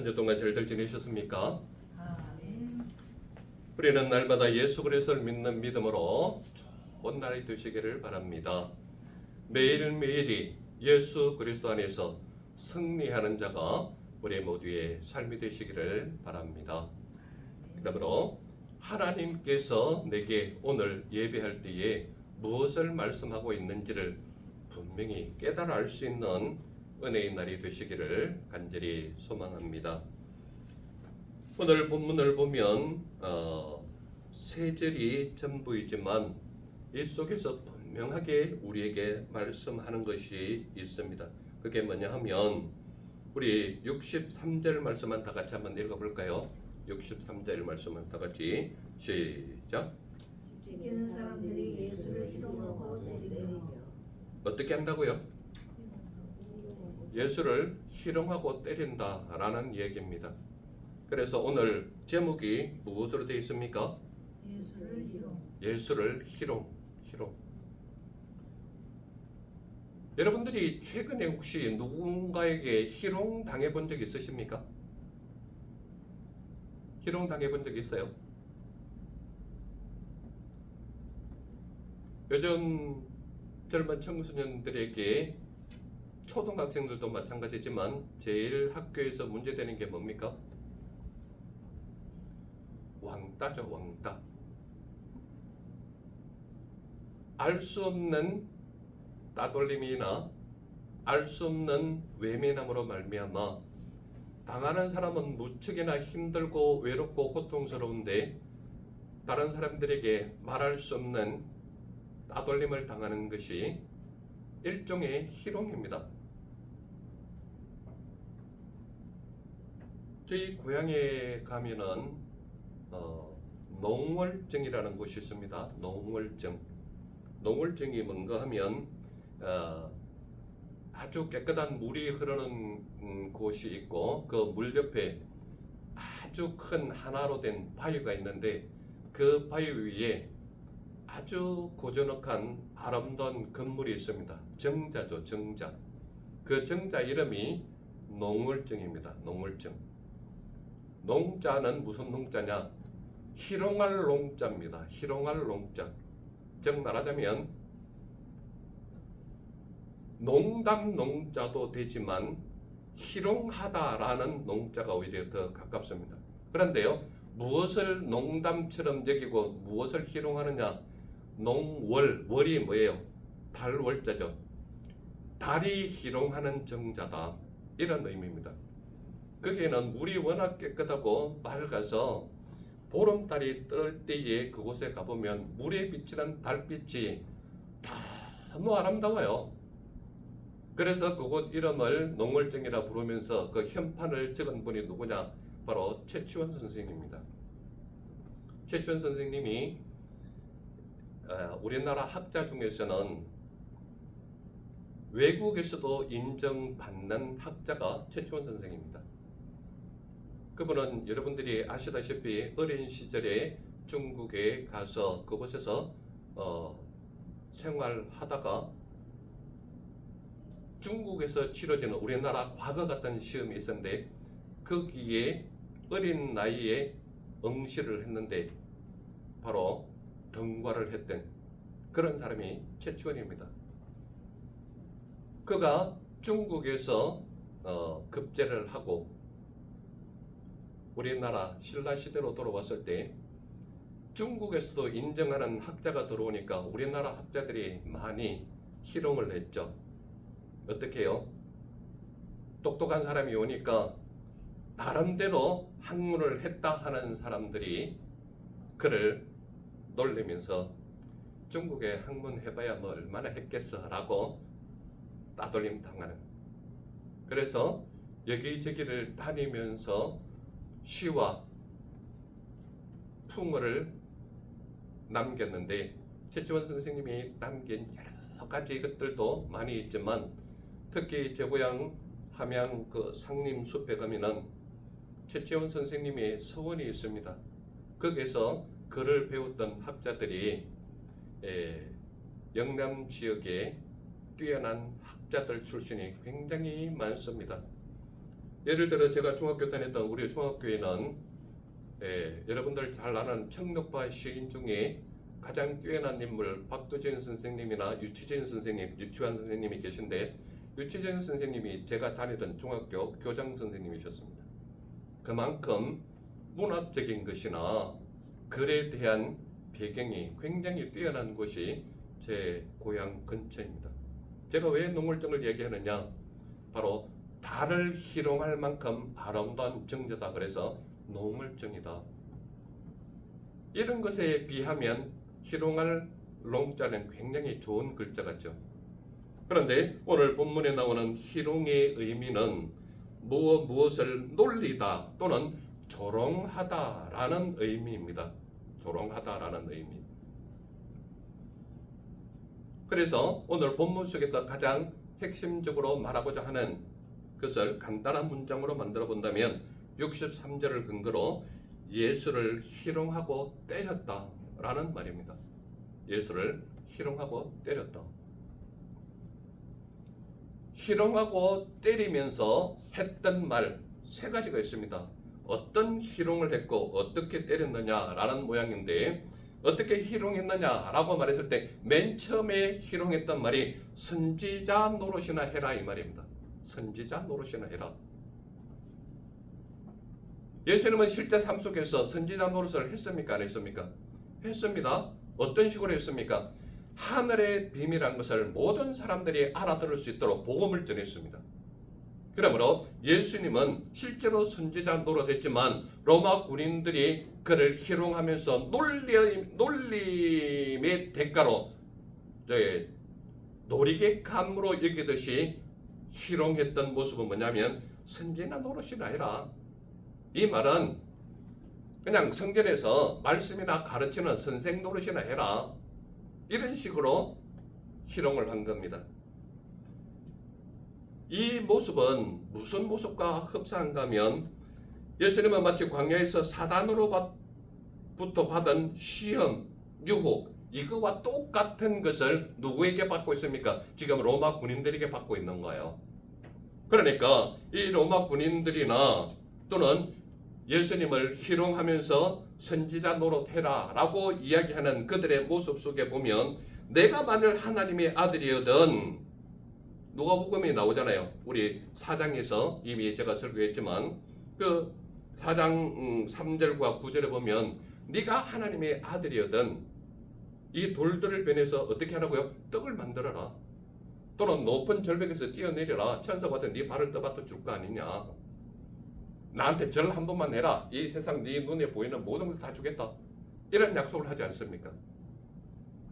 한 주 동안 잘들 지내셨습니까? 아멘. 우리는 날마다 예수 그리스도를 믿는 믿음으로 좋은 날이 되시기를 바랍니다. 매일매일이 예수 그리스도 안에서 승리하는 자가 우리 모두의 삶이 되시기를 바랍니다. 그러므로 하나님께서 내게 오늘 예배할 때에 무엇을 말씀하고 있는지를 분명히 깨달아 알 수 있는 은혜의 날이 되시기를 간절히 소망합니다. 오늘 본문을 보면 세 절이 전부이지만 이 속에서 분명하게 우리에게 말씀하는 것이 있습니다. 그게 뭐냐 하면 우리 63절 말씀만 다 같이 한번 읽어볼까요? 63절 말씀만 다 같이 시작. 지키는 사람들이 예수를 희롱하고 때리며 어떻게 한다고요? 예수를 희롱하고 때린다라는 얘기입니다. 그래서 오늘 제목이 무엇으로 되어 있습니까? 예수를 희롱. 예수를 희롱. 여러분들이 최근에 혹시 누군가에게 희롱 당해본 적 있으십니까? 희롱 당해본 적 있어요? 요즘 젊은 청소년들에게 초등학생들도 마찬가지지만 제일 학교에서 문제되는 게 뭡니까? 왕따죠, 왕따. 알 수 없는 따돌림이나 알 수 없는 외면함으로 말미암아 당하는 사람은 무척이나 힘들고 외롭고 고통스러운데 다른 사람들에게 말할 수 없는 따돌림을 당하는 것이 일종의 희롱입니다. 저희 고향에 가면은 농월정이라는 곳이 있습니다. 농월정이 뭔가 하면 아주 깨끗한 물이 흐르는 곳이 있고 그 물 옆에 아주 큰 하나로 된 바위가 있는데 그 바위 위에 아주 고즈넉한 아름다운 건물이 있습니다. 정자죠, 정자. 그 정자 이름이 농월정입니다. 농월정. 농자는 무슨 농자냐? 희롱할 농자입니다. 희롱할 농자. 즉 말하자면 농담 농자도 되지만 희롱하다라는 농자가 오히려 더 가깝습니다. 그런데요, 무엇을 농담처럼 여기고 무엇을 희롱하느냐? 월이 뭐예요? 달월자죠. 달이 희롱하는 정자다. 이런 의미입니다. 거기에는 물이 워낙 깨끗하고 맑아서 보름달이 뜰 때에 그곳에 가보면 물에 비치는 달빛이 너무 아름다워요. 그래서 그곳 이름을 농월정이라 부르면서 그 현판을 적은 분이 누구냐? 바로 최치원 선생님입니다. 최치원 선생님이 우리나라 학자 중에서는 외국에서도 인정받는 학자가 최치원 선생입니다. 그분은 여러분들이 아시다시피 어린 시절에 중국에 가서 그곳에서 생활하다가 중국에서 치러지는 우리나라 과거 같은 시험이 있었는데 거기에 어린 나이에 응시를 했는데 바로 등과를 했던 그런 사람이 최치원입니다. 그가 중국에서 급제를 하고 우리나라 신라시대로 돌아왔을 때 중국에서도 인정하는 학자가 들어오니까 우리나라 학자들이 많이 희롱을 했죠. 어떻게 해요? 똑똑한 사람이 오니까 나름대로 학문을 했다 하는 사람들이 그를 놀리면서 중국에 학문 해봐야 뭐 얼마나 했겠어 라고 따돌림 당하는. 그래서 여기저기를 다니면서 시와 풍어를 남겼는데 최치원 선생님이 남긴 여러 가지 것들도 많이 있지만 특히 제 고향 함양 그 상림숲에 가면은 최치원 선생님의 서원이 있습니다. 거기서 글을 배웠던 학자들이 영남 지역에 뛰어난 학자들 출신이 굉장히 많습니다. 예를 들어 제가 중학교 다녔던 우리 중학교에는 여러분들 잘 아는 청력파 시인 중에 가장 뛰어난 인물 박두진 선생님이나 유치진 선생님, 유치환 선생님이 계신데 유치진 선생님이 제가 다니던 중학교 교장 선생님이셨습니다. 그만큼 문학적인 것이나 글에 대한 배경이 굉장히 뛰어난 곳이 제 고향 근처입니다. 제가 왜 농월정을 얘기하느냐? 바로 달을 희롱할 만큼 아름다운 정자다. 그래서 농월정이다. 이런 것에 비하면 희롱할 롱자는 굉장히 좋은 글자 같죠. 그런데 오늘 본문에 나오는 희롱의 의미는 무엇을 놀리다 또는 조롱하다라는 의미입니다. 조롱하다라는 의미. 그래서 오늘 본문 속에서 가장 핵심적으로 말하고자 하는 것을 간단한 문장으로 만들어 본다면 63절을 근거로 예수를 희롱하고 때렸다라는 말입니다. 예수를 희롱하고 때렸다. 희롱하고 때리면서 했던 말 세 가지가 있습니다. 어떤 희롱을 했고 어떻게 때렸느냐라는 모양인데 어떻게 희롱했느냐라고 말했을 때 맨 처음에 희롱했던 말이 선지자 노릇이나 해라 이 말입니다. 선지자 노릇이나 해라. 예수님은 실제 삶 속에서 선지자 노릇을 했습니까? 안 했습니까? 했습니다. 어떤 식으로 했습니까? 하늘의 비밀한 것을 모든 사람들이 알아들을 수 있도록 복음을 전했습니다. 그러므로 예수님은 실제로 선지자 노릇했지만 로마 군인들이 그를 희롱하면서 놀림의 대가로 놀이개감으로 여기듯이 희롱했던 모습은 뭐냐면 선지자 노릇이나 해라. 이 말은 그냥 성전에서 말씀이나 가르치는 선생 노릇이나 해라. 이런 식으로 희롱을 한 겁니다. 이 모습은 무슨 모습과 흡사한가 하면 예수님은 마치 광야에서 사단으로부터 받은 시험, 유혹 이거와 똑같은 것을 누구에게 받고 있습니까? 지금 로마 군인들에게 받고 있는 거예요. 그러니까 이 로마 군인들이나 또는 예수님을 희롱하면서 선지자 노릇해라 라고 이야기하는 그들의 모습 속에 보면 내가 만일 하나님의 아들이거든 누가복음이 나오잖아요. 우리 4장에서 이미 제가 설교했지만 그 4장 3절과 9절에 보면 네가 하나님의 아들이거든 이 돌들을 변해서 어떻게 하라고요? 떡을 만들어라. 또는 높은 절벽에서 뛰어내려라. 천사가 네 발을 떠받쳐 줄 거 아니냐. 나한테 절 한 번만 해라. 이 세상 네 눈에 보이는 모든 걸 다 주겠다. 이런 약속을 하지 않습니까?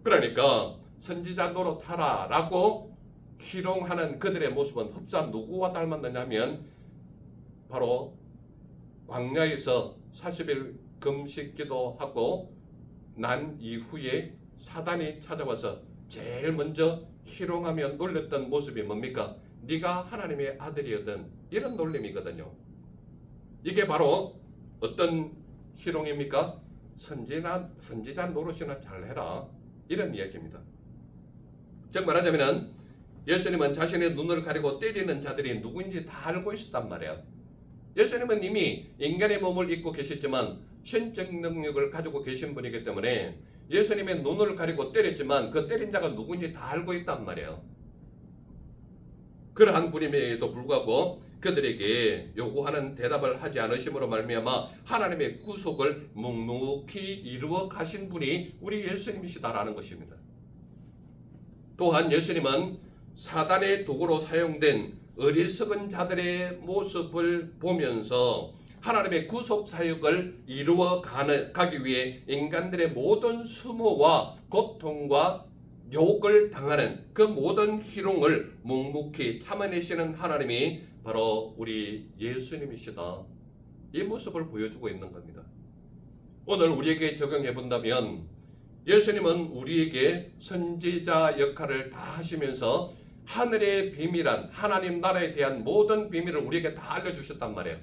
그러니까 선지자 노릇하라 라고 희롱하는 그들의 모습은 흡사 누구와 닮았느냐면 바로 광야에서 40일 금식 기도하고 난 이후에 사단이 찾아와서 제일 먼저 희롱하며 놀렸던 모습이 뭡니까? 네가 하나님의 아들이거든. 이런 놀림이거든요. 이게 바로 어떤 희롱입니까? 선지자 노릇이나 잘해라. 이런 이야기입니다. 즉 말하자면 예수님은 자신의 눈을 가리고 때리는 자들이 누구인지 다 알고 있었단 말이에요. 예수님은 이미 인간의 몸을 입고 계셨지만 신적 능력을 가지고 계신 분이기 때문에 예수님의 눈을 가리고 때렸지만 그 때린 자가 누구인지 다 알고 있단 말이에요. 그러한 분임에도 불구하고 그들에게 요구하는 대답을 하지 않으심으로 말미암아 하나님의 구속을 묵묵히 이루어 가신 분이 우리 예수님이시다라는 것입니다. 또한 예수님은 사단의 도구로 사용된 어리석은 자들의 모습을 보면서 하나님의 구속 사역을 이루어 가기 위해 인간들의 모든 수모와 고통과 욕을 당하는 그 모든 희롱을 묵묵히 참아내시는 하나님이 바로 우리 예수님이시다. 이 모습을 보여주고 있는 겁니다. 오늘 우리에게 적용해 본다면 예수님은 우리에게 선지자 역할을 다 하시면서 하늘의 비밀한 하나님 나라에 대한 모든 비밀을 우리에게 다 알려주셨단 말이에요.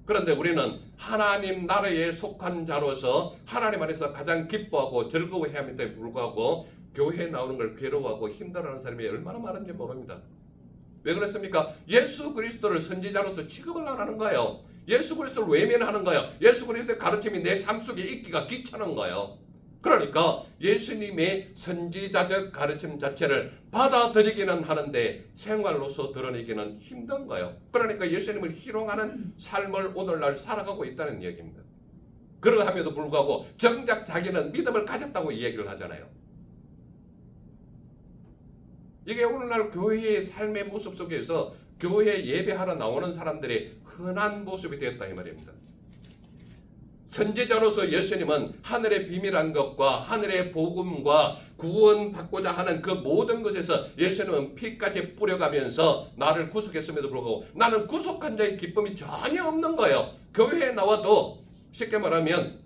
그런데 우리는 하나님 나라에 속한 자로서 하나님 안에서 가장 기뻐하고 즐거워해야 함에도 불구하고 교회에 나오는 걸 괴로워하고 힘들어하는 사람이 얼마나 많은지 모릅니다. 왜 그렇습니까? 예수 그리스도를 선지자로서 취급을 안 하는 거예요. 예수 그리스도를 외면하는 거예요. 예수 그리스도의 가르침이 내 삶 속에 있기가 귀찮은 거예요. 그러니까 예수님의 선지자적 가르침 자체를 받아들이기는 하는데 생활로서 드러내기는 힘든 거예요. 그러니까 예수님을 희롱하는 삶을 오늘날 살아가고 있다는 얘기입니다. 그러함에도 불구하고 정작 자기는 믿음을 가졌다고 이야기를 하잖아요. 이게 오늘날 교회의 삶의 모습 속에서 교회 예배하러 나오는 사람들의 흔한 모습이 되었다 이 말입니다. 선지자로서 예수님은 하늘의 비밀한 것과 하늘의 복음과 구원받고자 하는 그 모든 것에서 예수님은 피까지 뿌려가면서 나를 구속했음에도 불구하고 나는 구속한 자의 기쁨이 전혀 없는 거예요. 교회에 나와도 쉽게 말하면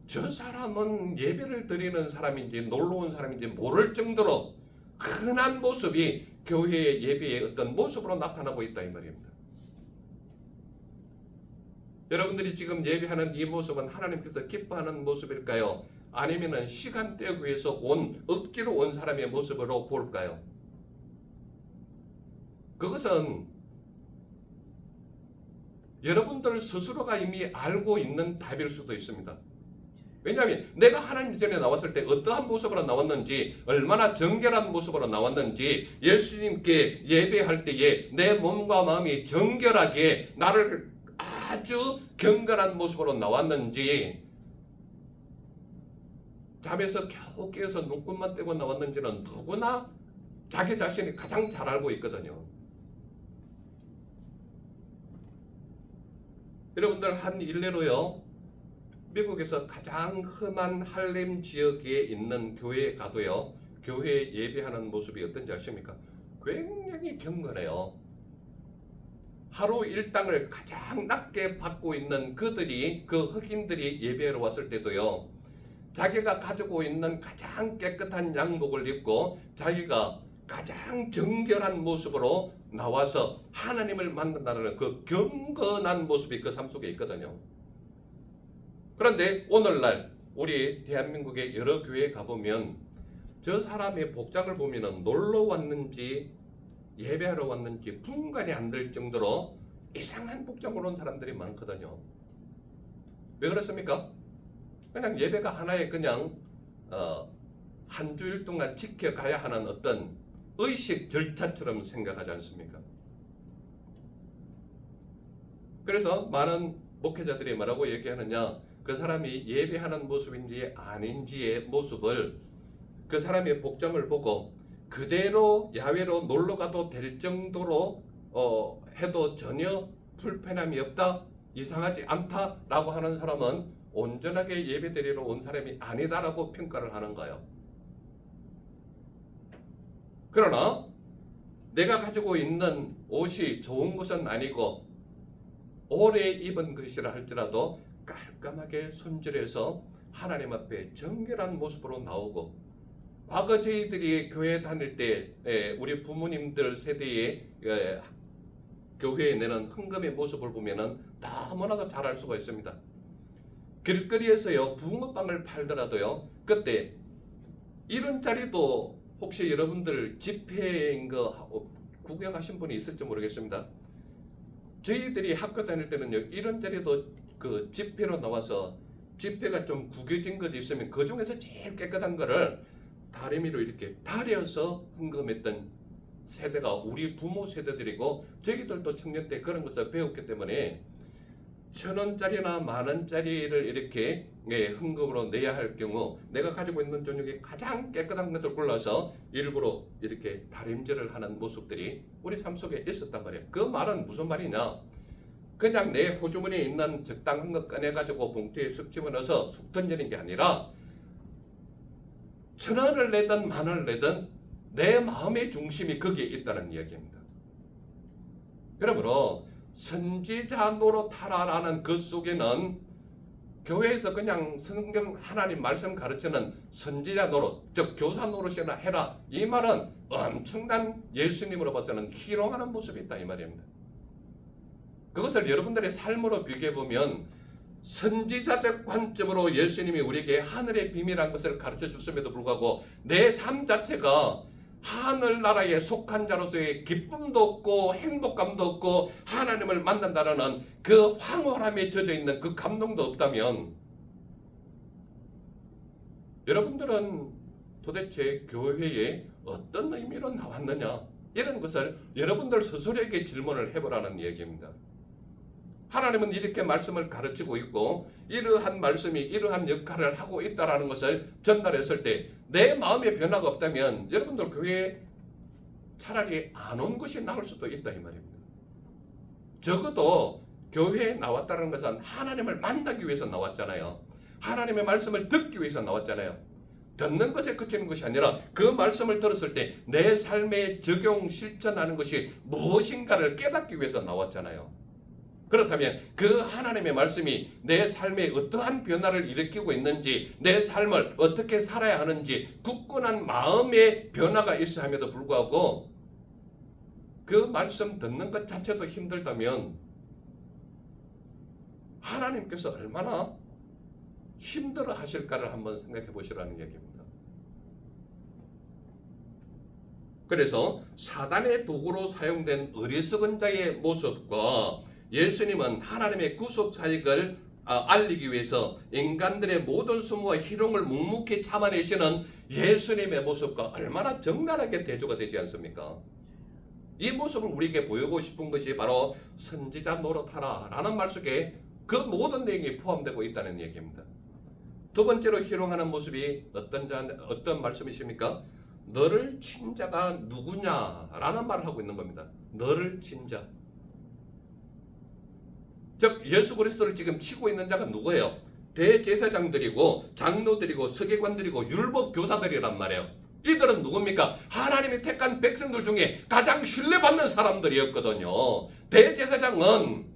저 사람은 예배를 드리는 사람인지 놀러 온 사람인지 모를 정도로 흔한 모습이 교회의 예배의 어떤 모습으로 나타나고 있다 이 말입니다. 여러분들이 지금 예배하는 이 모습은 하나님께서 기뻐하는 모습일까요? 아니면 시간대에 의해서 억지로 온 사람의 모습으로 볼까요? 그것은 여러분들 스스로가 이미 알고 있는 답일 수도 있습니다. 왜냐하면 내가 하나님 전에 나왔을 때 어떠한 모습으로 나왔는지, 얼마나 정결한 모습으로 나왔는지, 예수님께 예배할 때에 내 몸과 마음이 정결하게 나를 아주 경건한 모습으로 나왔는지, 잠에서 겨우 깨어서 눈곱만 떼고 나왔는지는 누구나 자기 자신이 가장 잘 알고 있거든요. 여러분들 한 일례로요, 미국에서 가장 험한 할렘 지역에 있는 교회에 가도요, 교회에 예배하는 모습이 어떤지 아십니까? 굉장히 경건해요. 하루 일당을 가장 낮게 받고 있는 그들이, 그 흑인들이 예배하러 왔을 때도요, 자기가 가지고 있는 가장 깨끗한 양복을 입고 자기가 가장 정결한 모습으로 나와서 하나님을 만난다는 그 경건한 모습이 그 삶 속에 있거든요. 그런데 오늘날 우리 대한민국의 여러 교회에 가보면 저 사람의 복장을 보면 놀러 왔는지 예배하러 왔는지 분간이 안 될 정도로 이상한 복장으로 온 사람들이 많거든요. 왜 그렇습니까? 그냥 예배가 하나의 그냥 한 주일 동안 지켜가야 하는 어떤 의식 절차처럼 생각하지 않습니까? 그래서 많은 목회자들이 뭐라고 얘기하느냐, 그 사람이 예배하는 모습인지 아닌지의 모습을 그 사람의 복장을 보고 그대로 야외로 놀러가도 될 정도로 해도 전혀 불편함이 없다, 이상하지 않다라고 하는 사람은 온전하게 예배드리러 온 사람이 아니다라고 평가를 하는 거예요. 그러나 내가 가지고 있는 옷이 좋은 것은 아니고 오래 입은 것이라 할지라도 깔끔하게 손질해서 하나님 앞에 정결한 모습으로 나오고, 과거 저희들이 교회 다닐 때 우리 부모님들 세대의 교회에 내는 헌금의 모습을 보면은 너무나도 잘 알 수가 있습니다. 길거리에서요 붕어빵을 팔더라도요, 그때 이런 자리도 혹시 여러분들 집회인 거 구경하신 분이 있을지 모르겠습니다. 저희들이 학교 다닐 때는요, 이런 자리도 그 집회로 나와서 집회가 좀 구겨진 것이 있으면 그 중에서 제일 깨끗한 거를 다리미로 이렇게 다려서 헌금했던 세대가 우리 부모 세대들이고, 저희들도 청년 때 그런 것을 배웠기 때문에 1,000원짜리나 만원짜리를 이렇게 헌금으로 내야 할 경우 내가 가지고 있는 돈 중에 가장 깨끗한 것을 골라서 일부러 이렇게 다림질을 하는 모습들이 우리 삶 속에 있었단 말이에요. 그 말은 무슨 말이냐, 그냥 내 호주머니에 있는 적당한 거 꺼내가지고 봉투에 쑥 집어넣어서 쑥 던지는 게 아니라 1,000원을 내든 만원을 내든 내 마음의 중심이 거기에 있다는 이야기입니다. 그러므로 선지자 노릇하라라는 그 속에는 교회에서 그냥 성경 하나님 말씀 가르치는 선지자 노릇, 즉 교사 노릇이나 해라, 이 말은 엄청난 예수님으로 봐서는 희롱하는 모습이 있다 이 말입니다. 그것을 여러분들의 삶으로 비교해 보면 선지자적 관점으로 예수님이 우리에게 하늘의 비밀한 것을 가르쳐 줬음에도 불구하고 내 삶 자체가 하늘나라에 속한 자로서의 기쁨도 없고 행복감도 없고 하나님을 만난다는 그 황홀함에 젖어 있는 그 감동도 없다면 여러분들은 도대체 교회에 어떤 의미로 나왔느냐, 이런 것을 여러분들 스스로에게 질문을 해보라는 얘기입니다. 하나님은 이렇게 말씀을 가르치고 있고 이러한 말씀이 이러한 역할을 하고 있다는 것을 전달했을 때 내 마음의 변화가 없다면 여러분들 교회에 차라리 안 온 것이 나을 수도 있다 이 말입니다. 적어도 교회에 나왔다는 것은 하나님을 만나기 위해서 나왔잖아요. 하나님의 말씀을 듣기 위해서 나왔잖아요. 듣는 것에 그치는 것이 아니라 그 말씀을 들었을 때 내 삶에 적용 실천하는 것이 무엇인가를 깨닫기 위해서 나왔잖아요. 그렇다면 그 하나님의 말씀이 내 삶에 어떠한 변화를 일으키고 있는지, 내 삶을 어떻게 살아야 하는지 굳건한 마음의 변화가 있어야 함에도 불구하고 그 말씀 듣는 것 자체도 힘들다면 하나님께서 얼마나 힘들어 하실까를 한번 생각해 보시라는 얘기입니다. 그래서 사단의 도구로 사용된 어리석은 자의 모습과 예수님은 하나님의 구속 사역을 알리기 위해서 인간들의 모든 수모와 희롱을 묵묵히 참아내시는 예수님의 모습과 얼마나 적나라하게 대조가 되지 않습니까? 이 모습을 우리에게 보이고 싶은 것이 바로 선지자 노릇하라 라는 말 속에 그 모든 내용이 포함되고 있다는 얘기입니다. 두 번째로 희롱하는 모습이 어떤 말씀이십니까? 너를 친 자가 누구냐라는 말을 하고 있는 겁니다. 너를 친 자. 즉 예수 그리스도를 지금 치고 있는 자가 누구예요? 대제사장들이고 장로들이고 서기관들이고 율법 교사들이란 말이에요. 이들은 누굽니까? 하나님이 택한 백성들 중에 가장 신뢰받는 사람들이었거든요. 대제사장은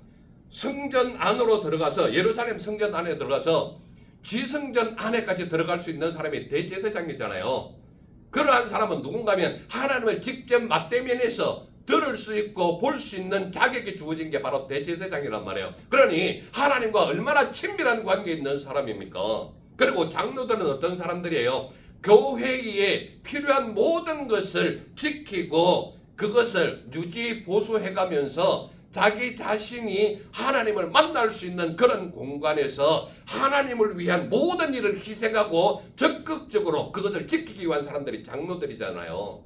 성전 안으로 들어가서 예루살렘 성전 안에 들어가서 지성전 안에까지 들어갈 수 있는 사람이 대제사장이잖아요. 그러한 사람은 누군가 하면 하나님을 직접 맞대면에서 들을 수 있고 볼 수 있는 자격이 주어진 게 바로 대제사장이란 말이에요. 그러니 하나님과 얼마나 친밀한 관계에 있는 사람입니까? 그리고 장로들은 어떤 사람들이에요? 교회에 필요한 모든 것을 지키고 그것을 유지 보수해가면서 자기 자신이 하나님을 만날 수 있는 그런 공간에서 하나님을 위한 모든 일을 희생하고 적극적으로 그것을 지키기 위한 사람들이 장로들이잖아요.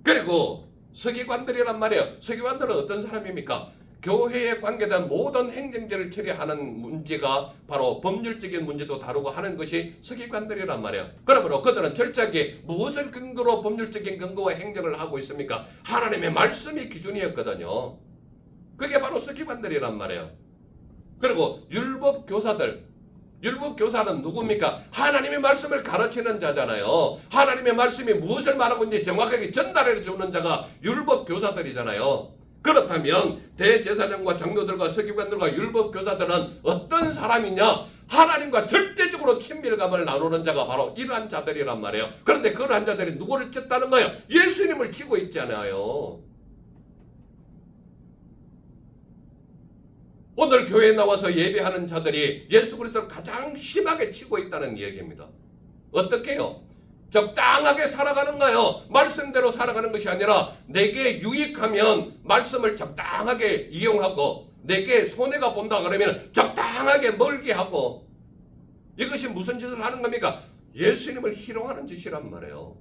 그리고 서기관들이란 말이에요. 서기관들은 어떤 사람입니까? 교회에 관계된 모든 행정제를 처리하는 문제가 바로 법률적인 문제도 다루고 하는 것이 서기관들이란 말이에요. 그러므로 그들은 철저하게 무엇을 근거로 법률적인 근거와 행정을 하고 있습니까? 하나님의 말씀이 기준이었거든요. 그게 바로 서기관들이란 말이에요. 그리고 율법교사는 누굽니까? 하나님의 말씀을 가르치는 자잖아요. 하나님의 말씀이 무엇을 말하고 있는지 정확하게 전달해 주는 자가 율법교사들이잖아요. 그렇다면 대제사장과 장로들과 서기관들과 율법교사들은 어떤 사람이냐? 하나님과 절대적으로 친밀감을 나누는 자가 바로 이러한 자들이란 말이에요. 그런데 그러한 자들이 누구를 쳤다는 거예요? 예수님을 치고 있잖아요. 오늘 교회에 나와서 예배하는 자들이 예수 그리스도를 가장 심하게 치고 있다는 얘기입니다. 어떻게 해요? 적당하게 살아가는 거예요. 말씀대로 살아가는 것이 아니라 내게 유익하면 말씀을 적당하게 이용하고 내게 손해가 본다 그러면 적당하게 멀게 하고 이것이 무슨 짓을 하는 겁니까? 예수님을 희롱하는 짓이란 말이에요.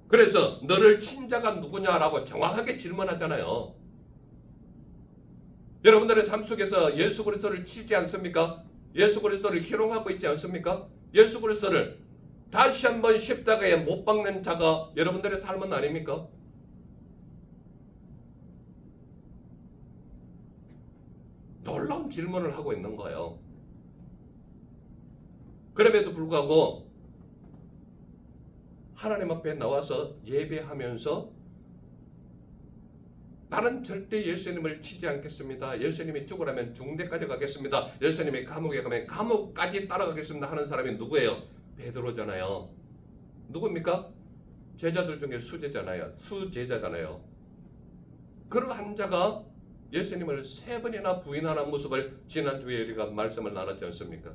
그래서 너를 친 자가 누구냐라고 정확하게 질문하잖아요. 여러분들의 삶 속에서 예수 그리스도를 치지 않습니까? 예수 그리스도를 희롱하고 있지 않습니까? 예수 그리스도를 다시 한번 십자가에 못 박는 자가 여러분들의 삶은 아닙니까? 놀라운 질문을 하고 있는 거예요. 그럼에도 불구하고 하나님 앞에 나와서 예배하면서 나는 절대 예수님을 치지 않겠습니다. 예수님이 죽으라면 중대까지 가겠습니다. 예수님이 감옥에 가면 감옥까지 따라가겠습니다 하는 사람이 누구예요? 베드로잖아요. 누굽니까? 제자들 중에 수제자잖아요. 그러한 자가 예수님을 3번이나 부인하는 모습을 지난주에 우리가 말씀을 나눴지 않습니까?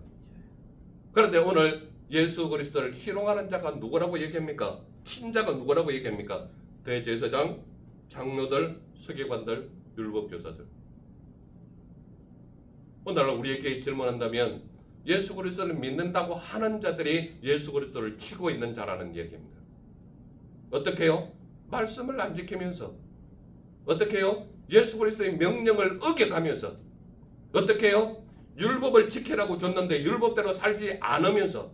그런데 오늘 예수 그리스도를 희롱하는 자가 누구라고 얘기합니까? 친자가 누구라고 얘기합니까? 대제사장, 장로들, 서기관들, 율법교사들. 오늘 우리에게 질문한다면 예수 그리스도를 믿는다고 하는 자들이 예수 그리스도를 치고 있는 자라는 얘기입니다. 어떻게 해요? 말씀을 안 지키면서. 어떻게 해요? 예수 그리스도의 명령을 어겨가면서. 어떻게 해요? 율법을 지키라고 줬는데 율법대로 살지 않으면서.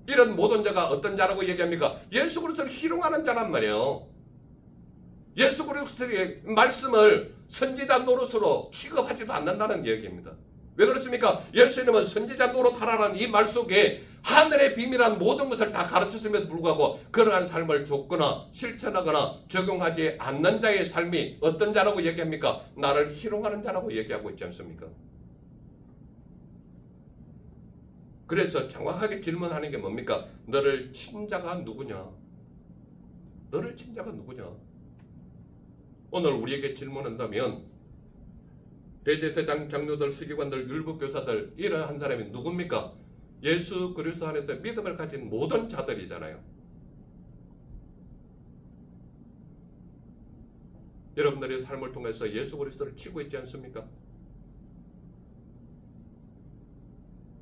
이런 모든 자가 어떤 자라고 얘기합니까? 예수 그리스도를 희롱하는 자란 말이에요. 예수 그리스도의 말씀을 선지자 노릇으로 취급하지도 않는다는 얘기입니다. 왜 그렇습니까? 예수님은 선지자 노릇하라는 이 말 속에 하늘의 비밀한 모든 것을 다 가르쳤음에도 불구하고 그러한 삶을 줬거나 실천하거나 적용하지 않는 자의 삶이 어떤 자라고 얘기합니까? 나를 희롱하는 자라고 얘기하고 있지 않습니까? 그래서 정확하게 질문하는 게 뭡니까? 너를 친 자가 누구냐? 너를 친 자가 누구냐? 오늘 우리에게 질문한다면 대제사장, 장로들, 서기관들, 율법교사들 이러한 사람이 누굽니까? 예수 그리스도 안에서 믿음을 가진 모든 자들이잖아요. 여러분들의 삶을 통해서 예수 그리스도를 치고 있지 않습니까?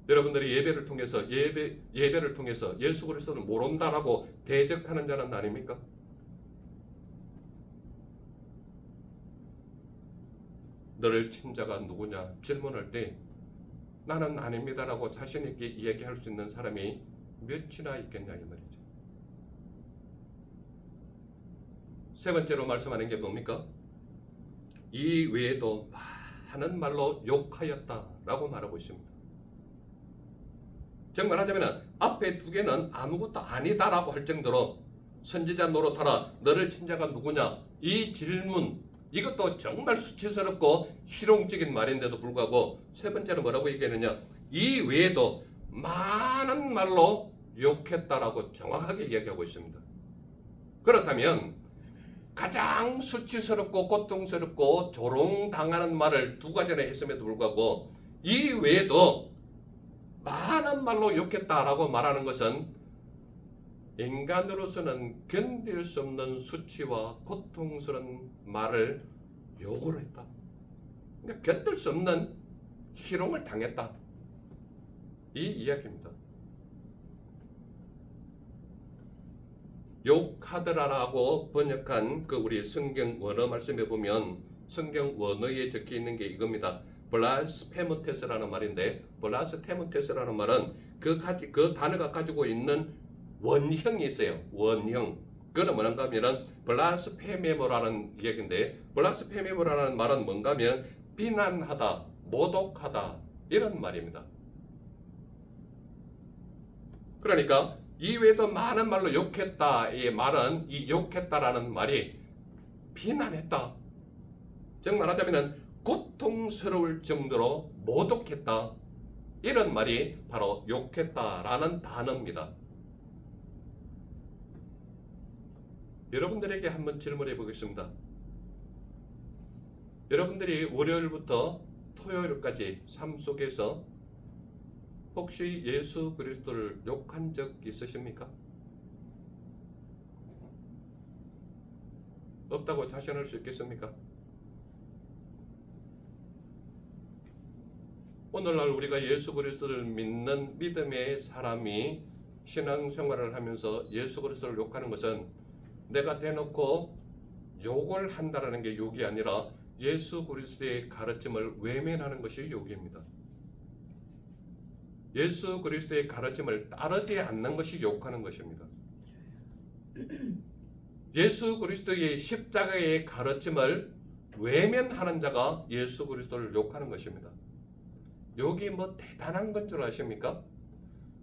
여러분들이 예배를 통해서 예배를 통해서 예수 그리스도를 모른다라고 대적하는 자는 아닙니까? 너를 친 자가 누구냐 질문할 때 나는 아닙니다라고 자신 있게 이야기할 수 있는 사람이 몇이나 있겠냐 이 말이죠. 세 번째로 말씀하는 게 뭡니까? 이 외에도 많은 말로 욕하였다라고 말하고 있습니다. 정말 하자면 앞에 두 개는 아무것도 아니다라고 할 정도로 선지자 노릇하라 너를 친 자가 누구냐 이 질문 이것도 정말 수치스럽고 희롱적인 말인데도 불구하고 세 번째는 뭐라고 얘기하느냐 이 외에도 많은 말로 욕했다라고 정확하게 이야기하고 있습니다. 그렇다면 가장 수치스럽고 고통스럽고 조롱당하는 말을 두 가지나 했음에도 불구하고 이 외에도 많은 말로 욕했다라고 말하는 것은 인간으로서는 견딜 수 없는 수치와 고통스러운 말을 욕을 했다. 그러니까 견딜 수 없는 희롱을 당했다. 이 이야기입니다. 욕하더라라고 번역한 그 우리 성경 원어 말씀에 보면 성경 원어에 적혀 있는 게 이겁니다. 블라스페무테스라는 말인데 블라스페무테스라는 말은 그 단어가 가지고 있는 원형이 있어요. 원형. 그건 뭔가 하면 블라스페메모라는 얘기인데 블라스페메모라는 말은 뭔가 하면 비난하다, 모독하다 이런 말입니다. 그러니까 이외에도 많은 말로 욕했다. 이 말은 이 욕했다라는 말이 비난했다. 즉 말하자면 고통스러울 정도로 모독했다. 이런 말이 바로 욕했다라는 단어입니다. 여러분들에게 한번 질문해 보겠습니다. 여러분들이 월요일부터 토요일까지 삶 속에서 혹시 예수 그리스도를 욕한 적 있으십니까? 없다고 자신할 수 있겠습니까? 오늘날 우리가 예수 그리스도를 믿는 믿음의 사람이 신앙생활을 하면서 예수 그리스도를 욕하는 것은 내가 대놓고 욕을 한다는 게 욕이 아니라 예수 그리스도의 가르침을 외면하는 것이 욕입니다. 예수 그리스도의 가르침을 따르지 않는 것이 욕하는 것입니다. 예수 그리스도의 십자가의 가르침을 외면하는 자가 예수 그리스도를 욕하는 것입니다. 욕이 뭐 대단한 건 줄 아십니까?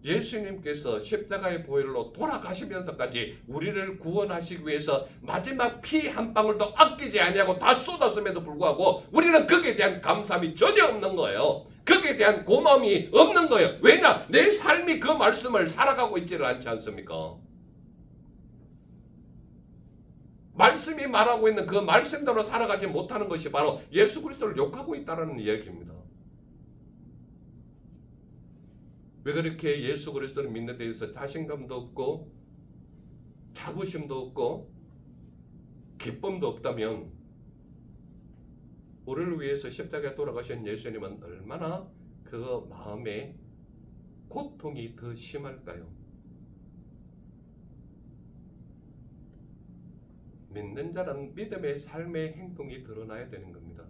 예수님께서 십자가의 보혈로 돌아가시면서까지 우리를 구원하시기 위해서 마지막 피 한 방울도 아끼지 아니하고 다 쏟았음에도 불구하고 우리는 거기에 대한 감사함이 전혀 없는 거예요. 거기에 대한 고마움이 없는 거예요. 왜냐? 내 삶이 그 말씀을 살아가고 있지를 않지 않습니까? 말씀이 말하고 있는 그 말씀대로 살아가지 못하는 것이 바로 예수 그리스도를 욕하고 있다는 이야기입니다. 왜 그렇게 예수 그리스도를 믿는 데 있어서 자신감도 없고 자부심도 없고 기쁨도 없다면 우리를 위해서 십자가에 돌아가신 예수님은 얼마나 그 마음에 고통이 더 심할까요? 믿는 자는 믿음의 삶의 행동이 드러나야 되는 겁니다.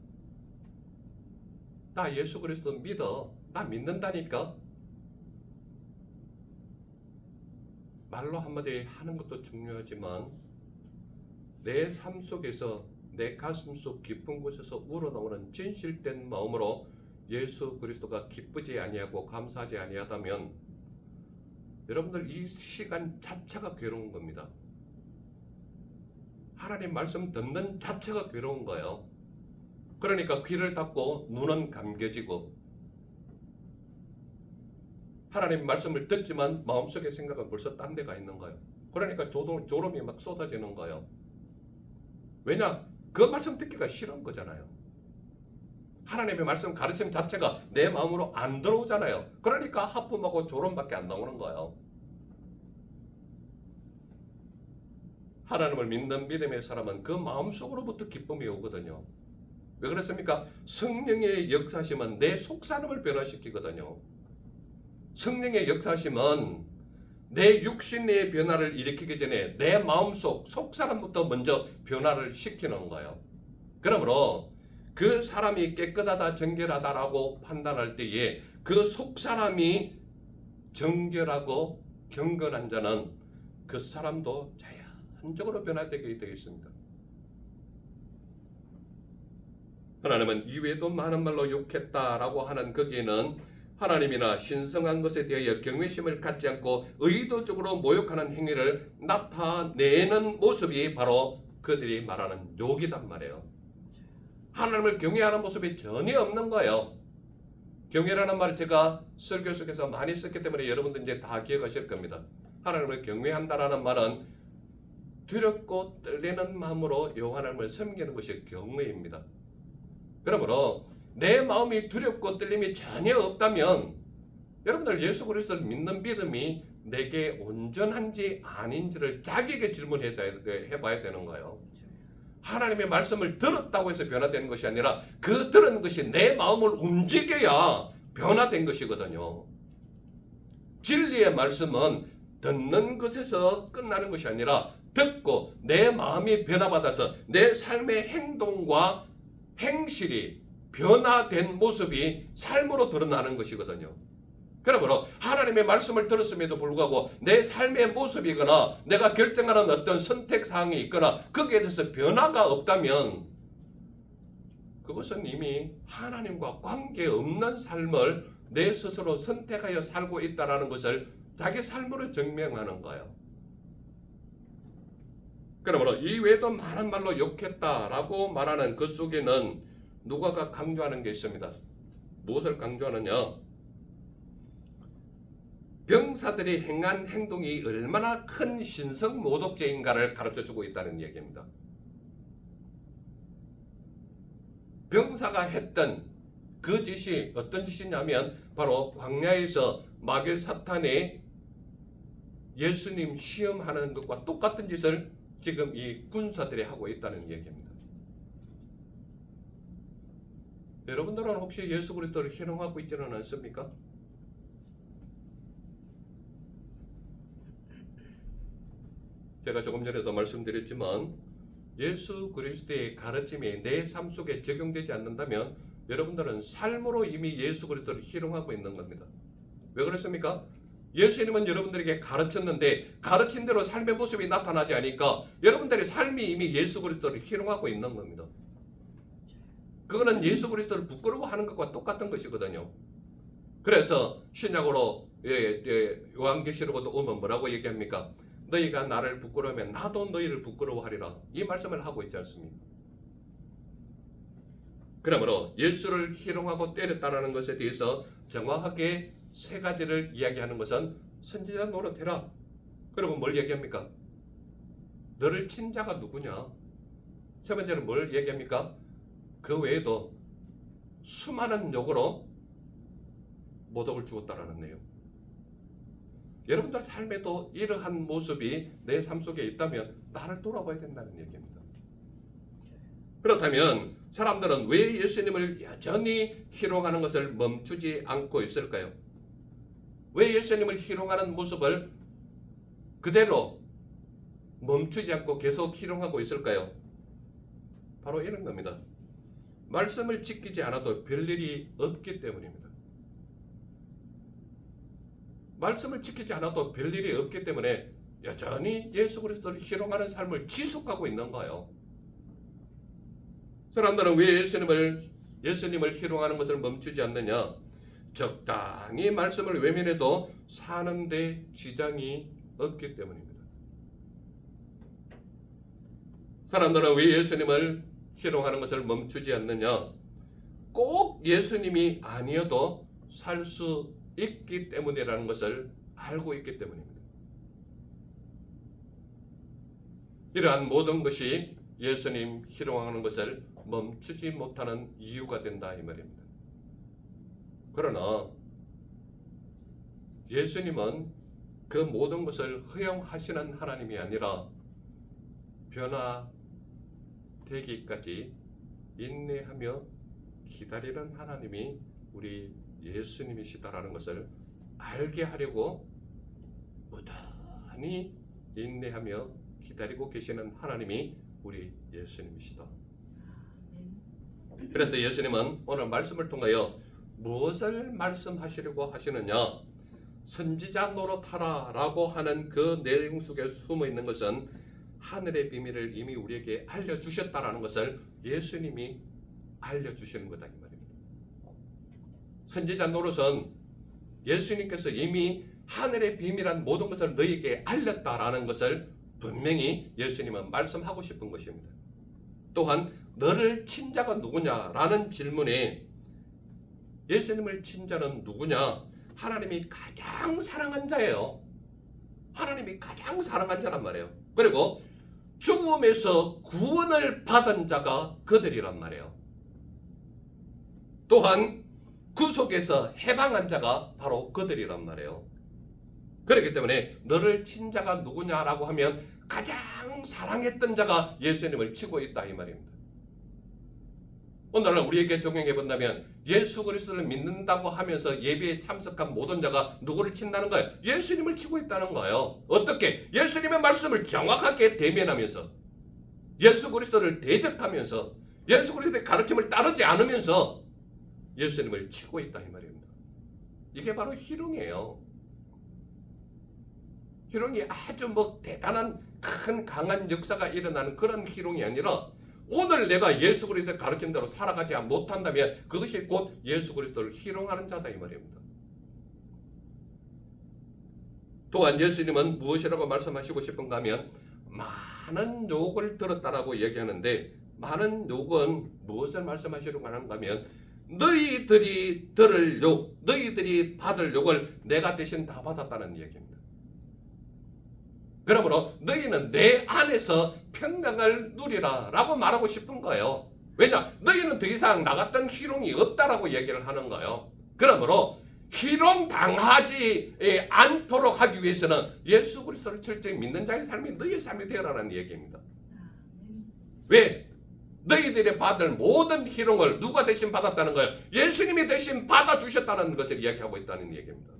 나 예수 그리스도 믿어. 나 믿는다니까. 말로 한마디 하는 것도 중요하지만 내 삶 속에서 내 가슴 속 깊은 곳에서 우러나오는 진실된 마음으로 예수 그리스도가 기쁘지 아니하고 감사하지 아니하다면 여러분들 이 시간 자체가 괴로운 겁니다. 하나님 말씀 듣는 자체가 괴로운 거예요. 그러니까 귀를 닫고 눈은 감겨지고 하나님 말씀을 듣지만 마음속의 생각은 벌써 딴 데가 있는 거예요. 그러니까 졸음이 막 쏟아지는 거예요. 왜냐? 그 말씀 듣기가 싫은 거잖아요. 하나님의 말씀 가르침 자체가 내 마음으로 안 들어오잖아요. 그러니까 하품하고 졸음밖에 안 나오는 거예요. 하나님을 믿는 믿음의 사람은 그 마음속으로부터 기쁨이 오거든요. 왜 그렇습니까? 성령의 역사심은 내 속사람을 변화시키거든요. 성령의 역사심은 내 육신의 변화를 일으키기 전에 내 마음속 속사람부터 먼저 변화를 시키는 거예요. 그러므로 그 사람이 깨끗하다 정결하다라고 판단할 때에 그 속사람이 정결하고 경건한 자는 그 사람도 자연적으로 변화되게 되겠습니다. 하나님은 이외에도 많은 말로 욕했다라고 하는 거기에는 하나님이나 신성한 것에 대하여 경외심을 갖지 않고 의도적으로 모욕하는 행위를 나타내는 모습이 바로 그들이 말하는 욕이단 말이에요. 하나님을 경외하는 모습이 전혀 없는 거예요. 경외라는 말을 제가 설교 속에서 많이 썼기 때문에 여러분들 이제 다 기억하실 겁니다. 하나님을 경외한다라는 말은 두렵고 떨리는 마음으로 하나님을 섬기는 것이 경외입니다. 그러므로 내 마음이 두렵고 떨림이 전혀 없다면 여러분들 예수 그리스도를 믿는 믿음이 내게 온전한지 아닌지를 자기에게 질문해봐야 되는 거예요. 하나님의 말씀을 들었다고 해서 변화되는 것이 아니라 그 들은 것이 내 마음을 움직여야 변화된 것이거든요. 진리의 말씀은 듣는 것에서 끝나는 것이 아니라 듣고 내 마음이 변화받아서 내 삶의 행동과 행실이 변화된 모습이 삶으로 드러나는 것이거든요. 그러므로 하나님의 말씀을 들었음에도 불구하고 내 삶의 모습이거나 내가 결정하는 어떤 선택사항이 있거나 거기에 대해서 변화가 없다면 그것은 이미 하나님과 관계없는 삶을 내 스스로 선택하여 살고 있다는 것을 자기 삶으로 증명하는 거예요. 그러므로 이외에도 많은 말로 욕했다라고 말하는 그 속에는 누가가 강조하는 게 있습니다. 무엇을 강조하느냐? 병사들이 행한 행동이 얼마나 큰 신성 모독죄인가를 가르쳐주고 있다는 얘기입니다. 병사가 했던 그 짓이 어떤 짓이냐면 바로 광야에서 마귀 사탄이 예수님 시험하는 것과 똑같은 짓을 지금 이 군사들이 하고 있다는 얘기입니다. 여러분들은 혹시 예수 그리스도를 희롱하고 있지는 않습니까? 제가 조금 전에도 말씀드렸지만 예수 그리스도의 가르침이 내 삶 속에 적용되지 않는다면 여러분들은 삶으로 이미 예수 그리스도를 희롱하고 있는 겁니다. 왜 그렇습니까? 예수님은 여러분들에게 가르쳤는데 가르친 대로 삶의 모습이 나타나지 않으니까 여러분들의 삶이 이미 예수 그리스도를 희롱하고 있는 겁니다. 그거는 예수 그리스도를 부끄러워하는 것과 똑같은 것이거든요. 그래서 신약으로 요한계시록에도 오면 뭐라고 얘기합니까? 너희가 나를 부끄러우면 나도 너희를 부끄러워하리라. 이 말씀을 하고 있지 않습니까? 그러므로 예수를 희롱하고 때렸다는 것에 대해서 정확하게 세 가지를 이야기하는 것은 선지자 노릇해라. 그리고 뭘 얘기합니까? 너를 친 자가 누구냐? 세 번째는 뭘 얘기합니까? 그 외에도 수많은 욕으로 모독을 주었다라는 내용. 여러분들 삶에도 이러한 모습이 내 삶 속에 있다면 나를 돌아봐야 된다는 얘기입니다. 그렇다면 사람들은 왜 예수님을 여전히 희롱하는 것을 멈추지 않고 있을까요? 왜 예수님을 희롱하는 모습을 그대로 멈추지 않고 계속 희롱하고 있을까요? 바로 이런 겁니다. 말씀을 지키지 않아도 별일이 없기 때문입니다. 말씀을 지키지 않아도 별일이 없기 때문에 여전히 예수 그리스도를 희롱하는 삶을 지속하고 있는 거예요. 사람들은 왜 예수님을 희롱하는 것을 멈추지 않느냐? 적당히 말씀을 외면해도 사는데 지장이 없기 때문입니다. 사람들은 왜 예수님을 희롱하는 것을 멈추지 않느냐? 꼭 예수님이 아니어도 살 수 있기 때문이라는 것을 알고 있기 때문입니다. 이러한 모든 것이 예수님 희롱하는 것을 멈추지 못하는 이유가 된다 이 말입니다. 그러나 예수님은 그 모든 것을 허용하시는 하나님이 아니라 변화되기까지 인내하며 기다리는 하나님이 우리 예수님이시다라는 것을 알게 하려고 무단히 인내하며 기다리고 계시는 하나님이 우리 예수님이시다. 그래서 예수님은 오늘 말씀을 통하여 무엇을 말씀하시려고 하시느냐? 선지자 노릇하라 라고 하는 그 내용 속에 숨어 있는 것은 하늘의 비밀을 이미 우리에게 알려주셨다라는 것을 예수님이 알려주시는 거다 이 말입니다. 선지자 노릇은 예수님께서 이미 하늘의 비밀한 모든 것을 너희에게 알렸다라는 것을 분명히 예수님은 말씀하고 싶은 것입니다. 또한 너를 친 자가 누구냐라는 질문에 예수님을 친 자는 누구냐? 하나님이 가장 사랑한 자예요. 하나님이 가장 사랑한 자란 말이에요. 그리고 죽음에서 구원을 받은 자가 그들이란 말이에요. 또한 구속에서 해방한 자가 바로 그들이란 말이에요. 그렇기 때문에 너를 친 자가 누구냐라고 하면 가장 사랑했던 자가 예수님을 치고 있다 이 말입니다. 오늘날 우리에게 적용해 본다면 예수 그리스도를 믿는다고 하면서 예배에 참석한 모든 자가 누구를 친다는 거예요? 예수님을 치고 있다는 거예요. 어떻게? 예수님의 말씀을 정확하게 대면하면서 예수 그리스도를 대적하면서 예수 그리스도의 가르침을 따르지 않으면서 예수님을 치고 있다 이 말입니다. 이게 바로 희롱이에요. 희롱이 아주 대단한 큰 강한 역사가 일어나는 그런 희롱이 아니라 오늘 내가 예수 그리스도의 가르침대로 살아가지 못한다면 그것이 곧 예수 그리스도를 희롱하는 자다 이 말입니다. 또한 예수님은 무엇이라고 말씀하시고 싶은가 하면 많은 욕을 들었다라고 얘기하는데 많은 욕은 무엇을 말씀하시려고 하는가 하면 너희들이 들을 욕, 너희들이 받을 욕을 내가 대신 다 받았다는 얘기입니다. 그러므로 너희는 내 안에서 평강을 누리라 라고 말하고 싶은 거예요. 왜냐? 너희는 더 이상 나 같은 희롱이 없다라고 얘기를 하는 거예요. 그러므로 희롱 당하지 않도록 하기 위해서는 예수 그리스도를 철저히 믿는 자의 삶이 너희의 삶이 되어라는 얘기입니다. 왜? 너희들이 받을 모든 희롱을 누가 대신 받았다는 거예요? 예수님이 대신 받아주셨다는 것을 이야기하고 있다는 얘기입니다.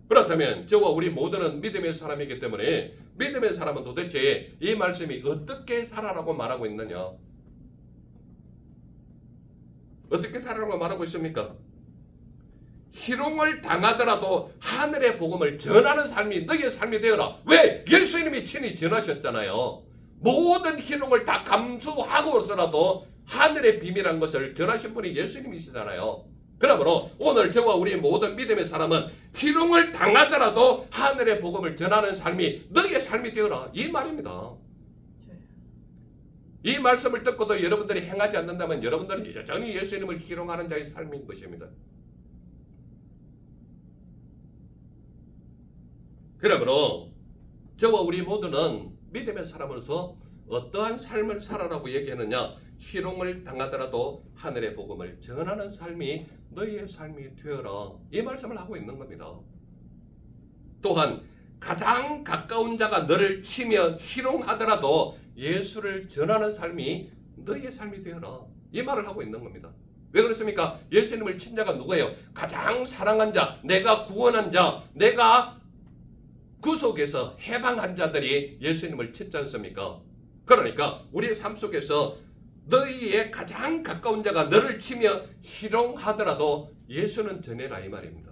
그렇다면 저와 우리 모두는 믿음의 사람이기 때문에 믿음의 사람은 도대체 이 말씀이 어떻게 살아라고 말하고 있느냐? 어떻게 살아라고 말하고 있습니까? 희롱을 당하더라도 하늘의 복음을 전하는 삶이 너희의 삶이 되어라. 왜? 예수님이 친히 전하셨잖아요. 모든 희롱을 다 감수하고서라도 하늘의 비밀한 것을 전하신 분이 예수님이시잖아요. 그러므로 오늘 저와 우리 모든 믿음의 사람은 희롱을 당하더라도 하늘의 복음을 전하는 삶이 너희의 삶이 되어라 이 말입니다. 이 말씀을 듣고도 여러분들이 행하지 않는다면 여러분들은 여전히 예수님을 희롱하는 자의 삶인 것입니다. 그러므로 저와 우리 모두는 믿음의 사람으로서 어떠한 삶을 살아라고 얘기하느냐? 희롱을 당하더라도 하늘의 복음을 전하는 삶이 너희의 삶이 되어라 이 말씀을 하고 있는 겁니다. 또한 가장 가까운 자가 너를 치며 희롱하더라도 예수를 전하는 삶이 너의 삶이 되어라. 이 말을 하고 있는 겁니다. 왜 그렇습니까? 예수님을 친 자가 누구예요? 가장 사랑한 자, 내가 구원한 자, 내가 구속에서 해방한 자들이 예수님을 쳤지 않습니까? 그러니까 우리의 삶 속에서 너희의 가장 가까운 자가 너를 치며 희롱하더라도 예수는 전해라 이 말입니다.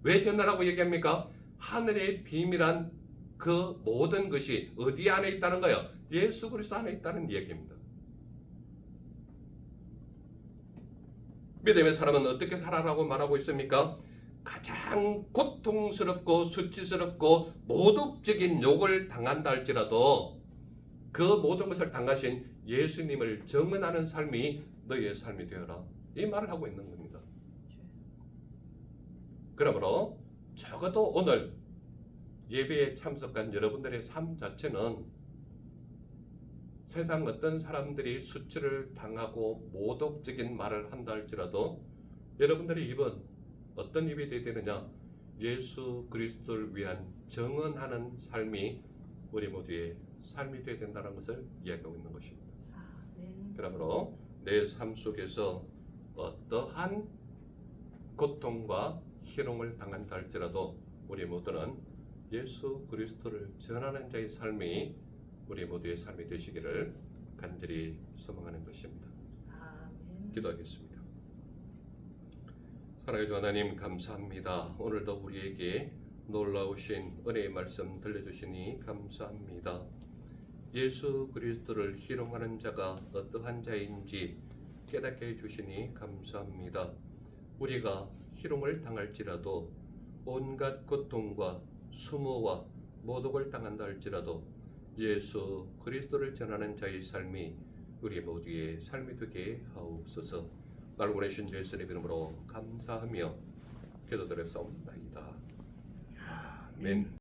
왜 전하라고 얘기합니까? 하늘의 비밀한 그 모든 것이 어디 안에 있다는 거예요? 예수 그리스도 안에 있다는 얘기입니다. 믿음의 사람은 어떻게 살아라고 말하고 있습니까? 가장 고통스럽고 수치스럽고 모독적인 욕을 당한다 할지라도 그 모든 것을 당하신 예수님을 정언하는 삶이 너희의 삶이 되어라. 이 말을 하고 있는 겁니다. 그러므로 적어도 오늘 예배에 참석한 여러분들의 삶 자체는 세상 어떤 사람들이 수치를 당하고 모독적인 말을 한다 할지라도 여러분들의 입은 어떤 입이 되어야 되느냐? 예수 그리스도를 위한 정언하는 삶이 우리 모두의 삶이 되어야 된다는 것을 이야기하고 있는 것입니다. 아멘. 그러므로 내 삶 속에서 어떠한 고통과 희롱을 당한다 할지라도 우리 모두는 예수 그리스도를 전하는 자의 삶이 우리 모두의 삶이 되시기를 간절히 소망하는 것입니다. 아멘. 기도하겠습니다. 사랑의 하나님 감사합니다. 오늘도 우리에게 놀라우신 은혜의 말씀 들려주시니 감사합니다. 예수 그리스도를 희롱하는 자가 어떠한 자인지 깨닫게 해주시니 감사합니다. 우리가 희롱을 당할지라도 온갖 고통과 수모와 모독을 당한다 할지라도 예수 그리스도를 전하는 자의 삶이 우리 모두의 삶이 되게 하옵소서. 날 보내신 예수님의 이름으로 감사하며 기도드렸사옵나이다. 아멘.